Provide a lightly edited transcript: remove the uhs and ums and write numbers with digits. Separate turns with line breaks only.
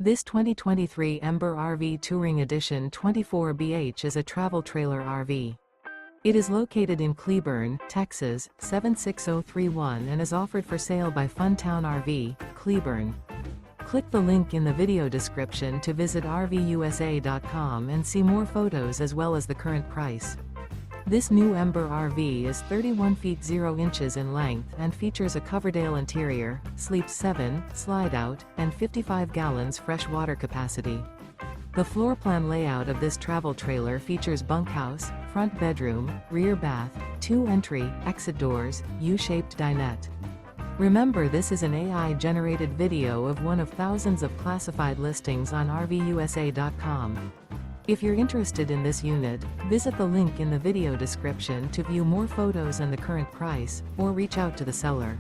This 2023 Ember RV Touring Edition 24BH is a travel trailer RV. It is located in Cleburne, Texas, 76031 and is offered for sale by Funtown RV, Cleburne. Click the link in the video description to visit RVUSA.com and see more photos as well as the current price. This new Ember RV is 31 feet 0 inches in length and features a Coverdale interior, sleeps 7, slide-out, and 55 gallons fresh water capacity. The floor plan layout of this travel trailer features bunkhouse, front bedroom, rear bath, 2 entry, exit doors, U-shaped dinette. Remember, this is an AI-generated video of one of thousands of classified listings on RVUSA.com. If you're interested in this unit, visit the link in the video description to view more photos and the current price, or reach out to the seller.